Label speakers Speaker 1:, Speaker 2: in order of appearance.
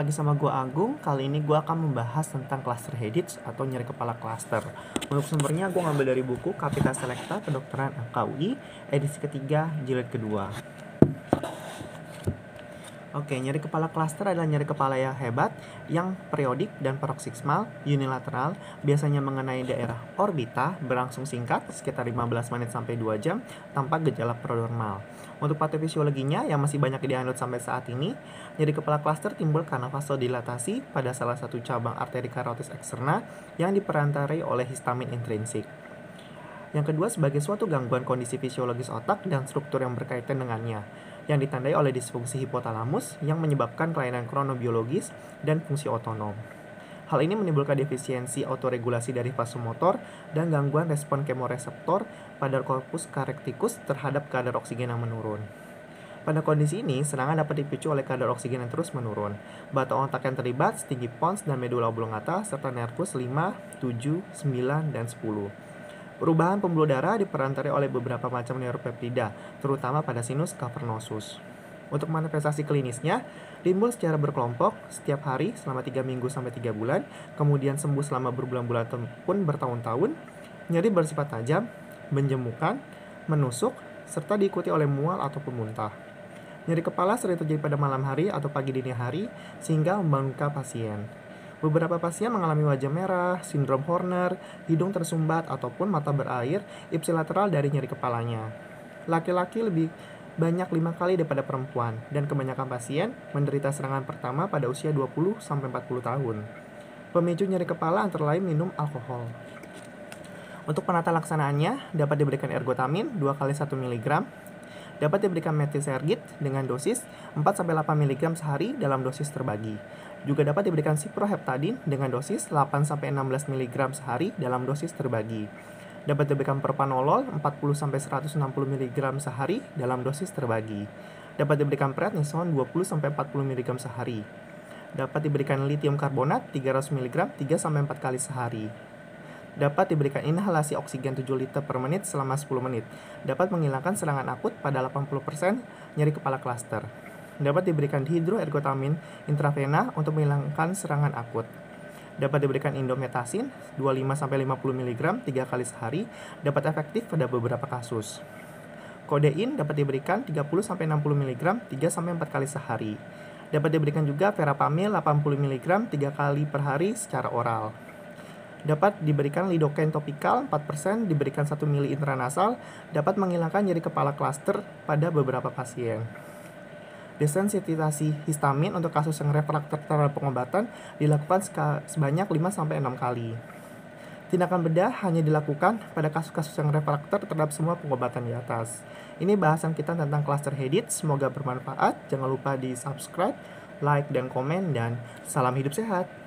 Speaker 1: lagi sama gua Agung. Kali ini gua akan membahas tentang cluster headache atau nyeri kepala cluster. Untuk sumbernya gua ngambil dari buku Kapita Selecta Kedokteran AKUI edisi ketiga jilid kedua. Oke, nyeri kepala cluster adalah nyeri kepala yang hebat, yang periodik dan paroksimal, unilateral, biasanya mengenai daerah orbita, berlangsung singkat, sekitar 15 menit sampai 2 jam, tanpa gejala prodromal. Untuk patofisiologinya yang masih banyak dianut sampai saat ini, nyeri kepala cluster timbul karena vasodilatasi pada salah satu cabang arteri karotis eksterna yang diperantarai oleh histamin intrinsik. Yang kedua sebagai suatu gangguan kondisi fisiologis otak dan struktur yang berkaitan dengannya, yang ditandai oleh disfungsi hipotalamus yang menyebabkan kelainan kronobiologis dan fungsi otonom. Hal ini menimbulkan defisiensi autoregulasi dari vasomotor dan gangguan respon kemoreseptor pada korpus karektikus terhadap kadar oksigen yang menurun. Pada kondisi ini, serangan dapat dipicu oleh kadar oksigen yang terus menurun. Bata otak yang terlibat setinggi pons dan medula oblongata serta nervus 5, 7, 9, dan 10. Perubahan pembuluh darah diperantarai oleh beberapa macam neuropeptida, terutama pada sinus cavernosus. Untuk manifestasi klinisnya, timbul secara berkelompok setiap hari selama 3 minggu sampai 3 bulan, kemudian sembuh selama berbulan-bulan pun bertahun-tahun, nyeri bersifat tajam, menjemukan, menusuk, serta diikuti oleh mual ataupun muntah. Nyeri kepala sering terjadi pada malam hari atau pagi dini hari, sehingga membangunkan pasien. Beberapa pasien mengalami wajah merah, sindrom Horner, hidung tersumbat, ataupun mata berair ipsilateral dari nyeri kepalanya. Laki-laki lebih banyak 5 kali daripada perempuan, dan kebanyakan pasien menderita serangan pertama pada usia 20-40 tahun. Pemicu nyeri kepala antara lain minum alkohol. Untuk penata laksanaannya, dapat diberikan ergotamin 2 kali 1 mg, dapat diberikan metilsergit dengan dosis 4-8 mg sehari dalam dosis terbagi. Juga dapat diberikan siproheptadin dengan dosis 8-16 mg sehari dalam dosis terbagi. Dapat diberikan propanolol 40-160 mg sehari dalam dosis terbagi. Dapat diberikan prednison 20-40 mg sehari. Dapat diberikan litium karbonat 300 mg 3-4 kali sehari. Dapat diberikan inhalasi oksigen 7 liter per menit selama 10 menit. Dapat menghilangkan serangan akut pada 80% nyeri kepala cluster. Dapat diberikan dihidroergotamin intravena untuk menghilangkan serangan akut. Dapat diberikan indometasin 25-50 mg 3 kali sehari, dapat efektif pada beberapa kasus. Kodein dapat diberikan 30-60 mg 3-4 kali sehari. Dapat diberikan juga verapamil 80 mg 3 kali per hari secara oral. Dapat diberikan lidocaine topikal 4%, diberikan 1 mili intranasal, dapat menghilangkan nyeri kepala cluster pada beberapa pasien. Desensitisasi histamin untuk kasus yang refraktor terhadap pengobatan dilakukan sebanyak 5-6 kali. Tindakan bedah hanya dilakukan pada kasus-kasus yang refraktor terhadap semua pengobatan di atas. Ini bahasan kita tentang cluster headache, semoga bermanfaat. Jangan lupa di subscribe, like, dan komen, dan salam hidup sehat.